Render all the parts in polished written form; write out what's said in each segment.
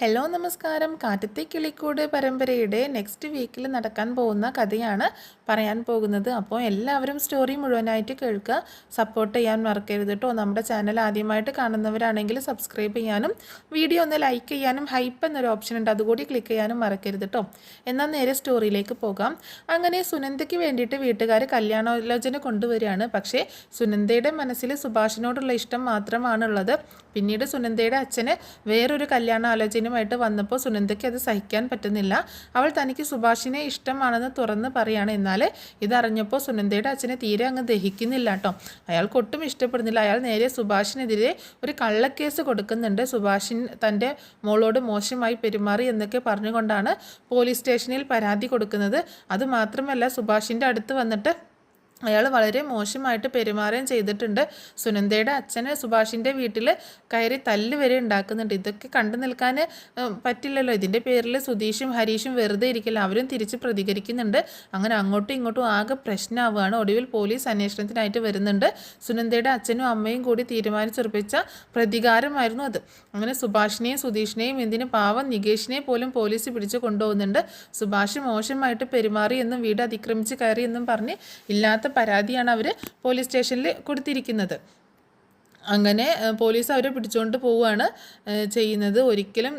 Hello നമസ്കാരം. കാറ്റത്തെ കിളിക്കൂട് പരമ്പരയുടെ next വീക്കിൽ നടക്കാൻ പോകുന്ന കഥയാണ് പറയാൻ പോകുന്നത്. അപ്പോൾ എല്ലാവരും സ്റ്റോറി മുഴുവനായിട്ട് കേൾക്കുക. സപ്പോർട്ട് ചെയ്യാൻ മറക്കരുത് കേട്ടോ. നമ്മുടെ ചാനൽ ആദ്യമായിട്ട് കാണുന്നവരാണെങ്കിൽ സബ്സ്ക്രൈബ് ചെയ്യാനും വീഡിയോ ഒന്ന് ലൈക്ക് ചെയ്യാനും ഹൈപ്പ് എന്നൊരു ഓപ്ഷൻ ഉണ്ട്, അതുകൂടി ക്ലിക്ക് ചെയ്യാനും മറക്കരുത് കേട്ടോ. എന്നാൽ നേരെ സ്റ്റോറിയിലേക്ക് പോകാം. അങ്ങനെ സുനന്ദയ്ക്ക് വേണ്ടിയിട്ട് വീട്ടുകാർ കല്യാണാലോചന കൊണ്ടുവരികയാണ്. പക്ഷേ സുനന്ദയുടെ മനസ്സിൽ സുഭാഷിനോടുള്ള ഇഷ്ടം മാത്രമാണുള്ളത്. പിന്നീട് സുനന്ദയുടെ അച്ഛന് വേറൊരു കല്യാണാലോചനയുമായിട്ട് വന്നപ്പോൾ സുനന്ദയ്ക്ക് അത് സഹിക്കാൻ പറ്റുന്നില്ല. അവൾ തനിക്ക് സുഭാഷിനെ ഇഷ്ടമാണെന്ന് തുറന്ന് പറയാണ്. എന്നാൽ ഇതറിഞ്ഞപ്പോൾ സുനന്ദയുടെ അച്ഛനെ തീരെ അങ്ങ് ദഹിക്കുന്നില്ല കേട്ടോ. അയാൾക്ക് ഒട്ടും ഇഷ്ടപ്പെടുന്നില്ല. അയാൾ നേരെ സുഭാഷിനെതിരെ ഒരു കള്ളക്കേസ് കൊടുക്കുന്നുണ്ട്. സുഭാഷിൻ തൻ്റെ മോളോട് മോശമായി പെരുമാറി എന്നൊക്കെ പറഞ്ഞുകൊണ്ടാണ് പോലീസ് സ്റ്റേഷനിൽ പരാതി കൊടുക്കുന്നത്. അതുമാത്രമല്ല, സുഭാഷിൻ്റെ അടുത്ത് വന്നിട്ട് അയാൾ വളരെ മോശമായിട്ട് പെരുമാറുകയും ചെയ്തിട്ടുണ്ട്. സുനന്ദയുടെ അച്ഛന് സുഭാഷിൻ്റെ വീട്ടിൽ കയറി തല്ല് വരെ ഉണ്ടാക്കുന്നുണ്ട്. ഇതൊക്കെ കണ്ടു നിൽക്കാൻ പറ്റില്ലല്ലോ. ഇതിൻ്റെ പേരിൽ സുധീഷും ഹരീഷും വെറുതെ ഇരിക്കില്ല, അവരും തിരിച്ച് പ്രതികരിക്കുന്നുണ്ട്. അങ്ങനെ അങ്ങോട്ടും ഇങ്ങോട്ടും ആകെ പ്രശ്നമാവുകയാണ്. ഒടുവിൽ പോലീസ് അന്വേഷണത്തിനായിട്ട് വരുന്നുണ്ട്. സുനന്ദയുടെ അച്ഛനും അമ്മയും കൂടി തീരുമാനിച്ചുറപ്പിച്ച പ്രതികാരമായിരുന്നു അത്. അങ്ങനെ സുഭാഷിനെയും സുധീഷിനെയും എന്തിന് പാവം നികേഷിനെ പോലും പോലീസ് പിടിച്ചു കൊണ്ടുപോകുന്നുണ്ട്. സുഭാഷ് മോശമായിട്ട് പെരുമാറി എന്നും വീട് അതിക്രമിച്ച് കയറി എന്നും പറഞ്ഞ് ഇല്ലാത്ത പരാതിയാണ് അവർ പോലീസ് സ്റ്റേഷനിൽ കൊടുത്തിരിക്കുന്നത്. അങ്ങനെ പോലീസ് അവരെ പിടിച്ചുകൊണ്ട് പോവുകയാണ് ചെയ്യുന്നത്. ഒരിക്കലും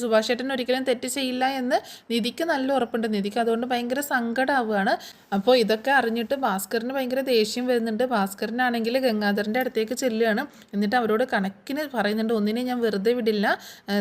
സുഭാഷ് ചേട്ടൻ ഒരിക്കലും തെറ്റ് ചെയ്യില്ല എന്ന് നിധിക്ക് നല്ല ഉറപ്പുണ്ട്. നിധിക്ക് അതുകൊണ്ട് ഭയങ്കര സങ്കടമാവുകയാണ്. അപ്പോൾ ഇതൊക്കെ അറിഞ്ഞിട്ട് ഭാസ്കറിന് ഭയങ്കര ദേഷ്യം വരുന്നുണ്ട്. ഭാസ്കറിനാണെങ്കിൽ ഗംഗാധരൻ്റെ അടുത്തേക്ക് ചെല്ലുകയാണ്. എന്നിട്ട് അവരോട് കണക്കിന് പറയുന്നുണ്ട്, ഒന്നിനെ ഞാൻ വെറുതെ വിടില്ല,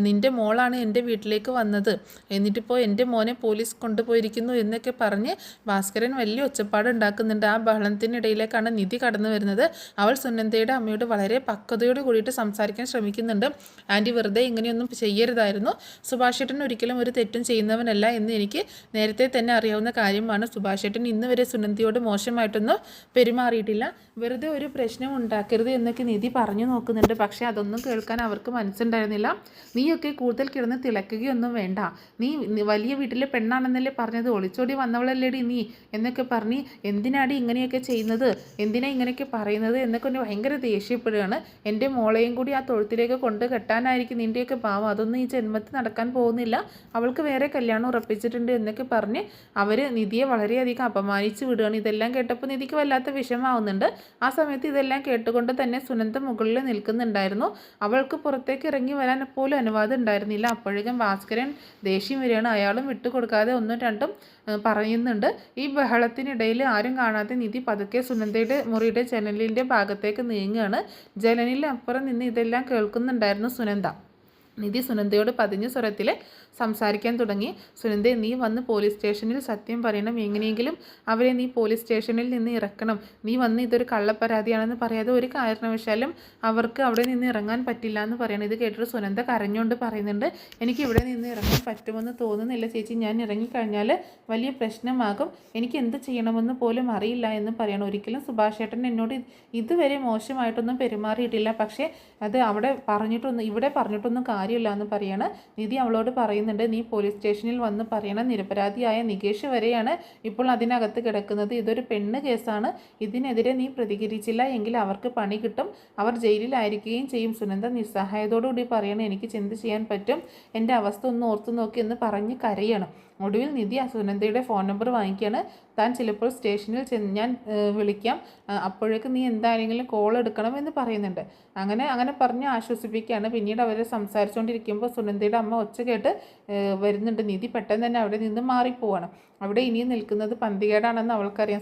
നിൻ്റെ മോളാണ് എൻ്റെ വീട്ടിലേക്ക് വന്നത്, എന്നിട്ടിപ്പോൾ എൻ്റെ മോനെ പോലീസ് കൊണ്ടുപോയിരിക്കുന്നു എന്നൊക്കെ പറഞ്ഞ് ഭാസ്കരൻ വലിയ ഒച്ചപ്പാട് ഉണ്ടാക്കുന്നുണ്ട്. ആ ബഹളത്തിനിടയിലേക്കാണ് നിധി കടന്നു വരുന്നത്. അവൾ സുനന്ദയുടെ അമ്മയോട് വളരെ പക്വതയോട് കൂടിയിട്ട് സംസാരിക്കാൻ ശ്രമിക്കുന്നുണ്ട്. ആൻറ്റി വെറുതെ ഇങ്ങനെയൊന്നും ചെയ്യരുതായിരുന്നു. സുഭാഷ് ചേട്ടൻ ഒരിക്കലും ഒരു തെറ്റും ചെയ്യുന്നവനല്ല എന്ന് എനിക്ക് നേരത്തെ തന്നെ അറിയാവുന്ന കാര്യമാണ്. സുഭാഷ് ചേട്ടൻ ഇന്ന് വരെ സുനന്ദയോട് മോശമായിട്ടൊന്നും പെരുമാറിയിട്ടില്ല. വെറുതെ ഒരു പ്രശ്നം ഉണ്ടാക്കരുത് എന്നൊക്കെ നിധി പറഞ്ഞു നോക്കുന്നുണ്ട്. പക്ഷേ അതൊന്നും കേൾക്കാൻ അവർക്ക് മനസ്സുണ്ടായിരുന്നില്ല. നീയൊക്കെ കൂടുതൽ കിടന്ന് തിളക്കുകയൊന്നും വേണ്ട, നീ വലിയ വീട്ടിലെ പെണ്ണാണെന്നല്ലേ പറഞ്ഞത്, ഒളിച്ചോടി വന്നവളല്ലേടി നീ എന്നൊക്കെ പറഞ്ഞ് എന്തിനാടി ഇങ്ങനെയൊക്കെ ചെയ്യുന്നത്, എന്തിനാ ഇങ്ങനെയൊക്കെ പറയുന്നത് എന്നൊക്കെ ഭയങ്കര ദേഷ്യപ്പെടുകയാണ്. എൻ്റെ മോളെയും കൂടി ആ തൊഴുത്തിലേക്ക് കൊണ്ട് കെട്ടാനായിരിക്കും നിൻ്റെയൊക്കെ ഭാവം, അതൊന്നും ഈ ജന്മത്തിൽ നടക്കാൻ പോകുന്നില്ല, അവൾക്ക് വേറെ കല്യാണം ഉറപ്പിച്ചിട്ടുണ്ട് എന്നൊക്കെ പറഞ്ഞ് അവർ നിധിയെ വളരെയധികം അപമാനിച്ച് വിടുകയാണ്. ഇതെല്ലാം കേട്ടപ്പോൾ നിധിക്ക് വല്ലാത്ത വിഷമാവുന്നുണ്ട്. ആ സമയത്ത് ഇതെല്ലാം കേട്ടുകൊണ്ട് തന്നെ സുനന്ദ മുകളിൽ നിൽക്കുന്നുണ്ടായിരുന്നു. അവൾക്ക് പുറത്തേക്ക് ഇറങ്ങി വരാൻ പോലും അനുവാദം ഉണ്ടായിരുന്നില്ല. അപ്പോഴേക്കും ഭാസ്കരൻ ദേഷ്യം വരികയാണ്. അയാളും വിട്ടുകൊടുക്കാതെ ഒന്നും രണ്ടും പറയുന്നുണ്ട്. ഈ ബഹളത്തിനിടയിൽ ആരും കാണാതെ നിധി പതുക്കെ സുനന്ദയുടെ മുറിയുടെ ജനലിൻ്റെ ഭാഗത്തേക്ക് നീങ്ങുകയാണ്. ജനലിൽ അപ്പുറം നിന്ന് ഇതെല്ലാം കേൾക്കുന്നുണ്ടായിരുന്നു സുനന്ദ. നിധി സുനന്ദയോട് പതിഞ്ഞ സ്വരത്തിൽ സംസാരിക്കാൻ തുടങ്ങി. സുനന്ദ, നീ വന്ന് പോലീസ് സ്റ്റേഷനിൽ സത്യം പറയണം, എങ്ങനെയെങ്കിലും അവരെ നീ പോലീസ് സ്റ്റേഷനിൽ നിന്ന് ഇറക്കണം. നീ വന്ന് ഇതൊരു കള്ളപ്പരാതിയാണെന്ന് പറയാതെ ഒരു കാരണവശാലും അവർക്ക് അവിടെ നിന്ന് ഇറങ്ങാൻ പറ്റില്ല എന്ന് പറയണം. ഇത് കേട്ടിട്ട് സുനന്ദ കരഞ്ഞുകൊണ്ട് പറയുന്നുണ്ട്, എനിക്ക് ഇവിടെ നിന്ന് ഇറങ്ങാൻ പറ്റുമെന്ന് തോന്നുന്നില്ല ചേച്ചി, ഞാൻ ഇറങ്ങിക്കഴിഞ്ഞാൽ വലിയ പ്രശ്നമാകും, എനിക്ക് എന്ത് ചെയ്യണമെന്ന് പോലും അറിയില്ല എന്ന് പറയണം. ഒരിക്കലും സുഭാഷ് ചേട്ടൻ എന്നോട് ഇതുവരെ മോശമായിട്ടൊന്നും പെരുമാറിയിട്ടില്ല, പക്ഷേ അത് ഇവിടെ പറഞ്ഞിട്ടൊന്നും കാര്യമില്ല എന്ന് പറയാണ്. നിധി അവളോട് പറയുന്നുണ്ട്, നീ പോലീസ് സ്റ്റേഷനിൽ വന്ന് പറയണം, നിരപരാധിയായ നികേഷ് വരെയാണ് ഇപ്പോൾ അതിനകത്ത് കിടക്കുന്നത്, ഇതൊരു പെണ്ണ് കേസാണ്, ഇതിനെതിരെ നീ പ്രതികരിച്ചില്ല എങ്കിൽ അവർക്ക് പണി കിട്ടും, അവർ ജയിലിലായിരിക്കുകയും ചെയ്യും. സുനന്ദ നിസ്സഹായതോടുകൂടി പറയണം, എനിക്ക് എന്ത് ചെയ്യാൻ പറ്റും, എൻ്റെ അവസ്ഥ ഒന്ന് ഓർത്തു നോക്കി എന്ന് പറഞ്ഞ് കരയണം. ഒടുവിൽ നിധി സുനന്ദയുടെ ഫോൺ നമ്പർ വാങ്ങിക്കുകയാണ്. താൻ ചിലപ്പോൾ സ്റ്റേഷനിൽ ഞാൻ വിളിക്കാം, അപ്പോഴേക്കും നീ എന്തായാലും കോൾ എടുക്കണം എന്ന് പറയുന്നുണ്ട്. അങ്ങനെ പറഞ്ഞ് ആശ്വസിപ്പിക്കുകയാണ്. പിന്നീട് അവർ സംസാരിച്ചുകൊണ്ടിരിക്കുമ്പോൾ സുനന്ദയുടെ അമ്മ ഒച്ച കേട്ട് വരുന്നുണ്ട്. നിധി പെട്ടെന്ന് തന്നെ അവിടെ നിന്ന് മാറിപ്പോവാണ്. അവിടെ ഇനിയും നിൽക്കുന്നത് പന്തികേടാണെന്ന് അവൾക്കറിയാം.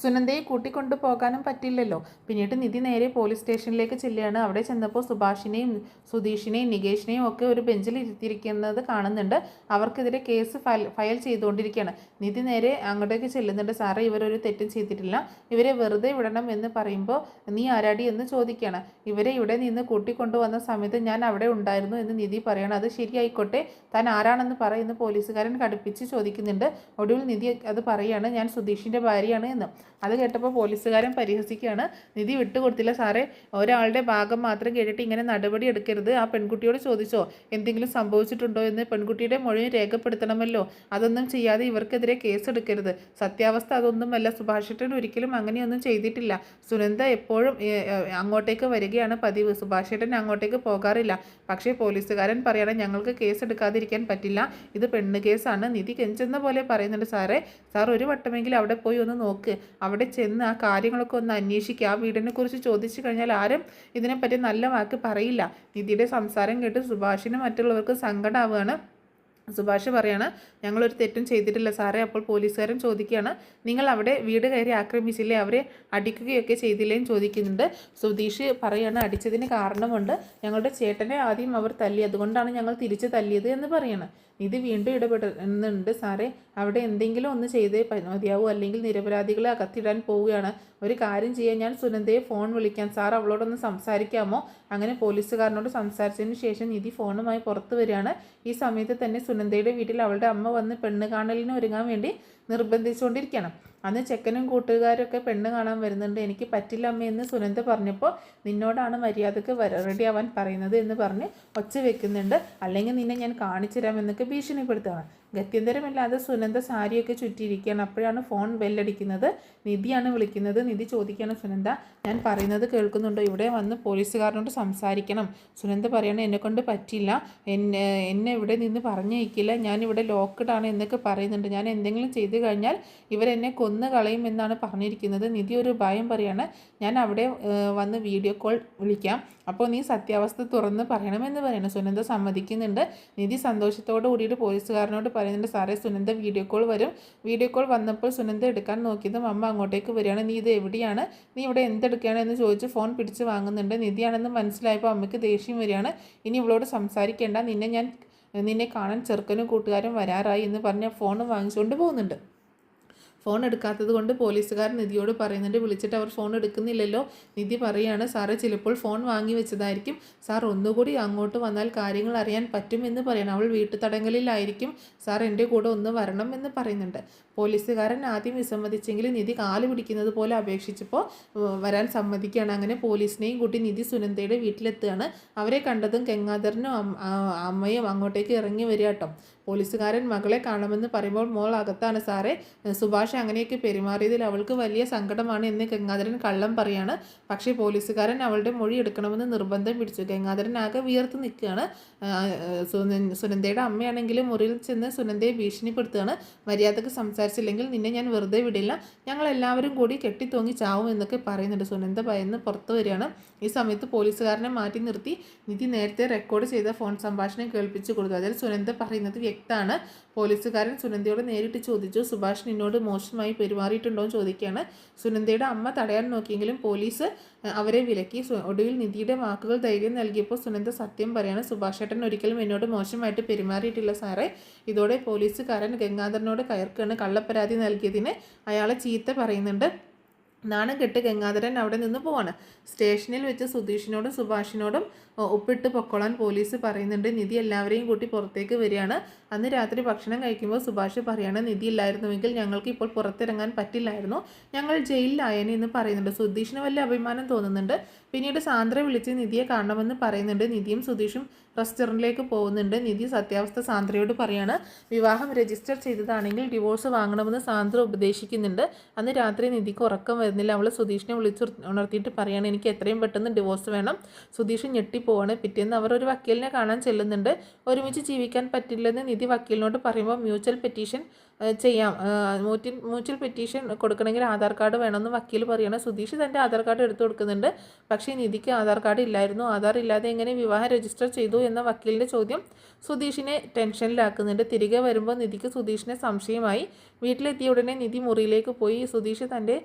സുനന്ദയെ കൂട്ടിക്കൊണ്ടു പോകാനും പറ്റില്ലല്ലോ. പിന്നീട് നിധി നേരെ പോലീസ് സ്റ്റേഷനിലേക്ക് ചെല്ലുകയാണ്. അവിടെ ചെന്നപ്പോൾ സുഭാഷിനെയും സുധീഷിനെയും നികേഷിനെയും ഒക്കെ ഒരു ബെഞ്ചിൽ ഇരുത്തിയിരിക്കുന്നത് കാണുന്നുണ്ട്. അവർക്കെതിരെ കേസ് ഫയൽ ചെയ്തുകൊണ്ടിരിക്കുകയാണ്. നിധി നേരെ അങ്ങോട്ടേക്ക് ചെല്ലുന്നുണ്ട്. സാറേ, ഇവരൊരു തെറ്റും ചെയ്തിട്ടില്ല, ഇവരെ വെറുതെ വിടണം എന്ന് പറയുമ്പോൾ നീ ആരാടി എന്ന് ചോദിക്കുകയാണ്. ഇവരെ ഇവിടെ നിന്ന് കൂട്ടിക്കൊണ്ടുവന്ന സമയത്ത് ഞാൻ അവിടെ ഉണ്ടായിരുന്നു എന്ന് നിധി പറയണം. അത് ശരിയായിക്കോട്ടെ, താൻ ആരാണെന്ന് പറയുന്ന പോലീസുകാരൻ കടുപ്പിച്ച് ചോദിക്കുന്നുണ്ട്. ഒടുവിൽ നിധി അത് പറയുകയാണ്, ഞാൻ സുധീഷിൻ്റെ ഭാര്യയാണ് എന്ന്. അത് കേട്ടപ്പോൾ പോലീസുകാരൻ പരിഹസിക്കുകയാണ്. നിധി വിട്ടുകൊടുത്തില്ല സാറേ, ഒരാളുടെ ഭാഗം മാത്രം കേട്ടിട്ട് ഇങ്ങനെ നടപടി എടുക്കരുത്. ആ പെൺകുട്ടിയോട് ചോദിച്ചോ എന്തെങ്കിലും സംഭവിച്ചിട്ടുണ്ടോ എന്ന്? പെൺകുട്ടിയുടെ മൊഴി രേഖപ്പെടുത്തണമല്ലോ. അതൊന്നും ചെയ്യാതെ ഇവർക്കെതിരെ കേസെടുക്കരുത്. സത്യാവസ്ഥ അതൊന്നുമല്ല. സുഭാഷേട്ടൻ ഒരിക്കലും അങ്ങനെയൊന്നും ചെയ്തിട്ടില്ല. സുനന്ദ എപ്പോഴും അങ്ങോട്ടേക്ക് വരികയാണ് പതിവ്. സുഭാഷേട്ടൻ അങ്ങോട്ടേക്ക് പോകാറില്ല. പക്ഷേ പോലീസുകാരൻ പറയണം ഞങ്ങൾക്ക് കേസ് എടുക്കാതിരിക്കാൻ പറ്റില്ല, ഇത് പെണ്ണ് കേസാണ്. നിധി കെഞ്ചെന്ന പോലെ പറയുന്നുണ്ട്. സാറേ, സാർ ഒരു വട്ടമെങ്കിലും അവിടെ പോയി ഒന്ന് നോക്ക്. അവിടെ ചെന്ന് ആ കാര്യങ്ങളൊക്കെ ഒന്ന് അന്വേഷിക്കുക. ആ വീടിനെ കുറിച്ച് ചോദിച്ചു കഴിഞ്ഞാൽ ആരും ഇതിനെപ്പറ്റി നല്ല വാക്ക് പറയില്ല. നിധിയുടെ സംസാരം കേട്ട് സുഭാഷിനും മറ്റുള്ളവർക്ക് സങ്കടമാവുകയാണ്. സുഭാഷ് പറയാണ് ഞങ്ങളൊരു തെറ്റും ചെയ്തിട്ടില്ല സാറേ. അപ്പോൾ പോലീസുകാരൻ ചോദിക്കുകയാണ് നിങ്ങൾ അവിടെ വീട് കയറി ആക്രമിച്ചില്ലേ, അവരെ അടിക്കുകയൊക്കെ ചെയ്തില്ലേന്ന് ചോദിക്കുന്നുണ്ട്. സുധീഷ് പറയാണ് അടിച്ചതിന് കാരണമുണ്ട്, ഞങ്ങളുടെ ചേട്ടനെ ആദ്യം അവർ തല്ലി, അതുകൊണ്ടാണ് ഞങ്ങൾ തിരിച്ച് തല്ലിയത് എന്ന് പറയണം. ഇത് വീണ്ടും ഇടപെടുന്നുണ്ട്. സാറേ, അവിടെ എന്തെങ്കിലും ഒന്ന് ചെയ്തേ മതിയാവൂ, അല്ലെങ്കിൽ നിരപരാധികളെ അകത്തിടാൻ പോവുകയാണ്. ഒരു കാര്യം ചെയ്യാൻ, ഞാൻ സുനന്ദയെ ഫോൺ വിളിക്കാം, സാർ അവളോടൊന്ന് സംസാരിക്കാമോ? അങ്ങനെ പോലീസുകാരനോട് സംസാരിച്ചതിന് ശേഷം നിധി ഫോണുമായി പുറത്തു വരികയാണ്. ഈ സമയത്ത് തന്നെ സുനന്ദയുടെ വീട്ടിൽ അവളുടെ അമ്മ വന്ന് പെണ്ണ് കാണലിന് ഒരുങ്ങാൻ വേണ്ടി നിർബന്ധിച്ചുകൊണ്ടിരിക്കണം. അന്ന് ചെക്കനും കൂട്ടുകാരൊക്കെ പെണ്ണ് കാണാൻ വരുന്നുണ്ട്. എനിക്ക് പറ്റില്ല അമ്മയെന്ന് സുനന്ദ പറഞ്ഞപ്പോൾ നിന്നോടാണ് മര്യാദക്ക് റെഡിയാവാൻ പറയുന്നത് എന്ന് പറഞ്ഞ് ഒച്ച വെക്കുന്നുണ്ട്. അല്ലെങ്കിൽ നിന്നെ ഞാൻ കാണിച്ചു തരാമെന്നൊക്കെ ഭീഷണിപ്പെടുത്തുകയാണ്. ഗത്യന്തരമില്ലാതെ സുനന്ദ സാരിയൊക്കെ ചുറ്റിയിരിക്കുകയാണ്. അപ്പോഴാണ് ഫോൺ ബെല്ലടിക്കുന്നത്. നിധിയാണ് വിളിക്കുന്നത്. നിധി ചോദിക്കുകയാണ് സുനന്ദ ഞാൻ പറയുന്നത് കേൾക്കുന്നുണ്ടോ? ഇവിടെ വന്ന് പോലീസുകാരനോട് സംസാരിക്കണം. സുനന്ദ പറയണം എന്നെക്കൊണ്ട് പറ്റില്ല, എന്നെ ഇവിടെ നിന്ന് പറഞ്ഞയക്കില്ല, ഞാനിവിടെ ലോക്ക്ഡ് ആണ് എന്നൊക്കെ പറയുന്നുണ്ട്. ഞാൻ എന്തെങ്കിലും ചെയ്തു കഴിഞ്ഞാൽ ഇവരെന്നെ കൊന്നു കളയും എന്നാണ് പറഞ്ഞിരിക്കുന്നത്. നിധി ഒരു ഭയം പറയാണ് ഞാൻ അവിടെ വന്ന് വീഡിയോ കോൾ വിളിക്കാം, അപ്പോൾ നീ സത്യാവസ്ഥ തുറന്ന് പറയണമെന്ന് പറയണം. സുനന്ദ സമ്മതിക്കുന്നുണ്ട്. നിധി സന്തോഷത്തോടു കൂടിയിട്ട് പോലീസുകാരനോട് പറയുന്നുണ്ട് സാറേ സുനന്ദ വീഡിയോ കോൾ വരും. വീഡിയോ കോൾ വന്നപ്പോൾ സുനന്ദ എടുക്കാൻ നോക്കിയതും അമ്മ അങ്ങോട്ടേക്ക് വരികയാണ്. നീ ഇത് എവിടെയാണ്, നീ ഇവിടെ എന്തെടുക്കുകയാണ് എന്ന് ചോദിച്ച് ഫോൺ പിടിച്ച് വാങ്ങുന്നുണ്ട്. നിധിയാണെന്ന് മനസ്സിലായപ്പോൾ അമ്മയ്ക്ക് ദേഷ്യം വരികയാണ്. ഇനി ഇവളോട് സംസാരിക്കേണ്ട, നിന്നെ കാണാൻ ചെറുക്കനും കൂട്ടുകാരും വരാറായി എന്ന് പറഞ്ഞ് ഫോൺ വാങ്ങിച്ചുകൊണ്ട് പോകുന്നുണ്ട്. ഫോൺ എടുക്കാത്തത് കൊണ്ട് പോലീസുകാരൻ നിധിയോട് പറയുന്നുണ്ട്. വിളിച്ചിട്ട് അവർ ഫോൺ എടുക്കുന്നില്ലല്ലോ. നിധി പറയാണ് സാറ് ചിലപ്പോൾ ഫോൺ വാങ്ങി വെച്ചതായിരിക്കും, സാർ ഒന്നുകൂടി അങ്ങോട്ട് വന്നാൽ കാര്യങ്ങൾ അറിയാൻ പറ്റും എന്ന് പറയണം. അവൾ വീട്ടുതടങ്കലിലായിരിക്കും, സാർ എൻ്റെ കൂടെ ഒന്ന് വരണം എന്ന് പറയുന്നുണ്ട്. പോലീസുകാരൻ ആദ്യം വിസമ്മതിച്ചെങ്കിലും നിധി കാല് പിടിക്കുന്നത് പോലെ അപേക്ഷിച്ചപ്പോൾ വരാൻ സമ്മതിക്കുകയാണ്. അങ്ങനെ പോലീസിനെയും കൂട്ടി നിധി സുനന്ദയുടെ വീട്ടിലെത്തുകയാണ്. അവരെ കണ്ടതും ഗംഗാധരനും അമ്മയും അങ്ങോട്ടേക്ക് ഇറങ്ങി വരിക കേട്ടോ. പോലീസുകാരൻ മകളെ കാണുമെന്ന് പറയുമ്പോൾ മോൾ അകത്താണ് സാറേ, സുഭാഷ് അങ്ങനെയൊക്കെ പെരുമാറിയതിൽ അവൾക്ക് വലിയ സങ്കടമാണ് എന്ന് ഗംഗാധരൻ കള്ളം പറയാണ്. പക്ഷേ പോലീസുകാരൻ അവളുടെ മൊഴി എടുക്കണമെന്ന് നിർബന്ധം പിടിച്ചു. ഗംഗാധരൻ ആകെ വിയർത്ത് നിൽക്കുകയാണ്. സുനന്ദയുടെ അമ്മയാണെങ്കിലും മുറിയിൽ ചെന്ന് സുനന്ദയെ ഭീഷണിപ്പെടുത്തുകയാണ്. മര്യാദക്ക് സംസാരിച്ചില്ലെങ്കിൽ നിന്നെ ഞാൻ വെറുതെ വിടില്ല, ഞങ്ങളെല്ലാവരും കൂടി കെട്ടിത്തൂങ്ങി ചാവും എന്നൊക്കെ പറയുന്നുണ്ട്. സുനന്ദ ഭയന്ന് പുറത്തു വരികയാണ്. ഈ സമയത്ത് പോലീസുകാരനെ മാറ്റി നിർത്തി നിധി നേരത്തെ റെക്കോർഡ് ചെയ്ത ഫോൺ സംഭാഷണം കേൾപ്പിച്ചു കൊടുത്തു. അതിൽ സുനന്ദ പറയുന്നത് വ്യക്തമാണ്. പോലീസുകാരൻ സുനന്ദയോട് നേരിട്ട് ചോദിച്ചു സുഭാഷ് നിന്നോട് മോശമായി പെരുമാറിയിട്ടുണ്ടോ എന്ന് ചോദിക്കുകയാണ്. സുനന്ദയുടെ അമ്മ തടയാൻ നോക്കിയെങ്കിലും പോലീസ് അവരെ വിലക്കി. ഒടുവിൽ നിധിയുടെ വാക്കുകൾ ധൈര്യം നൽകിയപ്പോൾ സുനന്ദ സത്യം പറയാണ്. സുഭാഷേട്ടൻ ഒരിക്കലും എന്നോട് മോശമായിട്ട് പെരുമാറിയിട്ടില്ല സാറേ. ഇതോടെ പോലീസുകാരൻ ഗംഗാധരനോട് കയർക്കാണ്. കള്ളപ്പരാതി നൽകിയതിന് അയാളെ ചീത്ത പറയുന്നുണ്ട്. നാണം കെട്ട് ഗംഗാധരൻ അവിടെ നിന്ന് പോവാണ്. സ്റ്റേഷനിൽ വെച്ച് സുധീഷിനോടും സുഭാഷിനോടും ഒപ്പിട്ട് പൊക്കോളാൻ പോലീസ് പറയുന്നുണ്ട്. നിധി എല്ലാവരെയും കൂട്ടി പുറത്തേക്ക് വരികയാണ്. അന്ന് രാത്രി ഭക്ഷണം കഴിക്കുമ്പോൾ സുഭാഷ് പറയാണ് നിധി ഇല്ലായിരുന്നുവെങ്കിൽ ഞങ്ങൾക്ക് ഇപ്പോൾ പുറത്തിറങ്ങാൻ പറ്റില്ലായിരുന്നു, ഞങ്ങൾ ജയിലിലായേനെ എന്ന് പറയുന്നുണ്ട്. സുധീഷിന് വലിയ അഭിമാനം തോന്നുന്നുണ്ട്. പിന്നീട് സാന്ദ്ര വിളിച്ച് നിധിയെ കാണണമെന്ന് പറയുന്നുണ്ട്. നിധിയും സുധീഷും റെസ്റ്റോറൻറ്റിലേക്ക് പോകുന്നുണ്ട്. നിധി സത്യാവസ്ഥ സാന്ദ്രയോട് പറയാണ്. വിവാഹം രജിസ്റ്റർ ചെയ്തതാണെങ്കിൽ ഡിവോഴ്സ് വാങ്ങണമെന്ന് സാന്ദ്ര ഉപദേശിക്കുന്നുണ്ട്. അന്ന് രാത്രി നിധിക്ക് ഉറക്കം വരുന്നില്ല. അവൾ സുധീഷിനെ ഉണർത്തിയിട്ട് പറയാണ് എനിക്ക് എത്രയും പെട്ടെന്ന് ഡിവോഴ്സ് വേണം. സുധീഷ് ഞെട്ടിപ്പോവാണ്. പിറ്റേന്ന് അവർ ഒരു വക്കീലിനെ കാണാൻ ചെല്ലുന്നുണ്ട്. ഒരുമിച്ച് ജീവിക്കാൻ പറ്റില്ലെന്ന് നിധി വക്കീലിനോട് പറയുമ്പോൾ മ്യൂച്വൽ പെറ്റീഷൻ ചെയ്യാം, മ്യൂച്വൽ പെറ്റീഷൻ കൊടുക്കണമെങ്കിൽ ആധാർ കാർഡ് വേണമെന്ന് വക്കീൽ പറയുകയാണ്. സുധീഷ് തൻ്റെ ആധാർ കാർഡ് എടുത്തു കൊടുക്കുന്നുണ്ട്. പക്ഷേ നിധിക്ക് ആധാർ കാർഡ് ഇല്ലായിരുന്നു. ആധാർ ഇല്ലാതെ എങ്ങനെ വിവാഹം രജിസ്റ്റർ ചെയ്തു എന്ന വക്കീലിൻ്റെ ചോദ്യം സുധീഷിനെ ടെൻഷനിലാക്കുന്നുണ്ട്. തിരികെ വരുമ്പോൾ നിധിക്ക് സുധീഷിനെ സംശയമായി. വീട്ടിലെത്തിയ ഉടനെ നിധി മുറിയിലേക്ക് പോയി. സുധീഷ് തൻ്റെ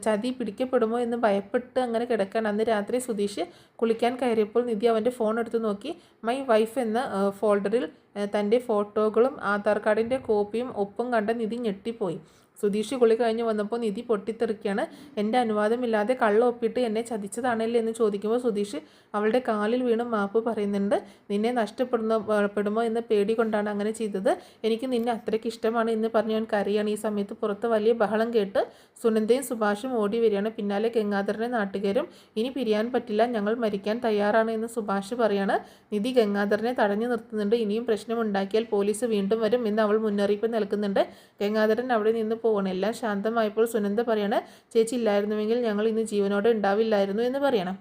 ചതി പിടിക്കപ്പെടുമോ എന്ന് ഭയപ്പെട്ട് അങ്ങനെ കിടക്കാൻ. അന്ന് രാത്രി സുധീഷ് കുളിക്കാൻ കയറിയപ്പോൾ നിധി അവൻ്റെ ഫോൺ എടുത്ത് നോക്കി. മൈ വൈഫ് എന്ന ഫോൾഡറിൽ തൻ്റെ ഫോട്ടോകളും ആധാർ കാർഡിൻ്റെ കോപ്പിയും ഒപ്പും കണ്ട നിധി ഞെട്ടിപ്പോയി. സുധീഷ് കുളി കഴിഞ്ഞ് വന്നപ്പോൾ നിധി പൊട്ടിത്തെറിക്കുകയാണ്. എൻ്റെ അനുവാദമില്ലാതെ കള്ളം ഒപ്പിട്ട് എന്നെ ചതിച്ചതാണല്ലേ എന്ന് ചോദിക്കുമ്പോൾ സുധീഷ് അവളുടെ കാലിൽ വീണ് മാപ്പ് പറയുന്നുണ്ട്. നിന്നെ നഷ്ടപ്പെടുമോ എന്ന പേടി കൊണ്ടാണ് അങ്ങനെ ചെയ്തത്. എനിക്ക് നിന്നെ അത്രയ്ക്ക് ഇഷ്ടമാണ് എന്ന് പറഞ്ഞ് ഞാൻ കരയാണ്. ഈ സമയത്ത് പുറത്ത് വലിയ ബഹളം കേട്ട് സുനന്ദയും സുഭാഷും ഓടി വരികയാണ്. പിന്നാലെ ഗംഗാധരനെ നാട്ടുകാരും. ഇനി പിരിയാൻ പറ്റില്ല, ഞങ്ങൾ മരിക്കാൻ തയ്യാറാണ് എന്ന് സുഭാഷ് പറയാണ്. നിധി ഗംഗാധരനെ തടഞ്ഞു നിർത്തുന്നുണ്ട്. ഇനിയും പ്രശ്നമുണ്ടാക്കിയാൽ പോലീസ് വീണ്ടും വരും എന്ന് അവൾ മുന്നറിയിപ്പ് നൽകുന്നുണ്ട്. ഗംഗാധരൻ അവിടെ നിന്ന് പോകണം. എല്ലാം ശാന്തമായപ്പോൾ സുനന്ദ പറയണം, ചേച്ചി ഇല്ലായിരുന്നുവെങ്കിൽ ഞങ്ങൾ ഇന്ന് ജീവനോടെ ഉണ്ടാവില്ലായിരുന്നു എന്ന് പറയണം.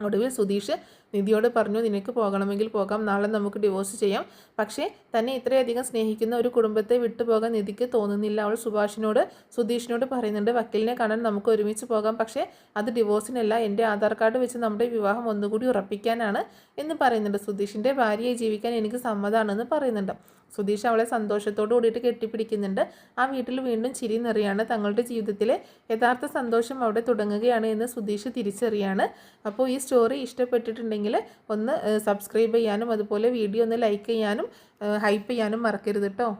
ഒടുവിൽ സുധീഷ് നിധിയോട് പറഞ്ഞു, നിനക്ക് പോകണമെങ്കിൽ പോകാം, നാളെ നമുക്ക് ഡിവോഴ്സ് ചെയ്യാം. പക്ഷേ തന്നെ ഇത്രയധികം സ്നേഹിക്കുന്ന ഒരു കുടുംബത്തെ വിട്ടുപോകാൻ നിധിക്ക് തോന്നുന്നില്ല. അവൾ സുധീഷിനോട് പറയുന്നുണ്ട്, വക്കീലിനെ കാണാൻ നമുക്ക് ഒരുമിച്ച് പോകാം, പക്ഷേ അത് ഡിവോഴ്സിനല്ല, എൻ്റെ ആധാർ കാർഡ് വെച്ച് നമ്മുടെ വിവാഹം ഒന്നുകൂടി ഉറപ്പിക്കാനാണ് എന്ന് പറയുന്നുണ്ട്. സുധീഷിൻ്റെ ഭാര്യയായി ജീവിക്കാൻ എനിക്ക് സമ്മതമാണെന്ന് പറയുന്നുണ്ട്. സുധീഷ് അവളെ സന്തോഷത്തോട് കൂടിയിട്ട് കെട്ടിപ്പിടിക്കുന്നുണ്ട്. ആ വീട്ടിൽ വീണ്ടും ചിരി നിറയാണ്. തങ്ങളുടെ ജീവിതത്തിലെ യഥാർത്ഥ സന്തോഷം അവിടെ തുടങ്ങുകയാണ് എന്ന് സുധീഷ് തിരിച്ചറിയാണ്. അപ്പോൾ ഈ സ്റ്റോറി ഇഷ്ടപ്പെട്ടിട്ടുണ്ടെങ്കിൽ ഒന്ന് സബ്സ്ക്രൈബ് ചെയ്യാനും അതുപോലെ വീഡിയോ ഒന്ന് ലൈക്ക് ചെയ്യാനും ഹൈപ്പ് ചെയ്യാനും മറക്കരുത് കേട്ടോ.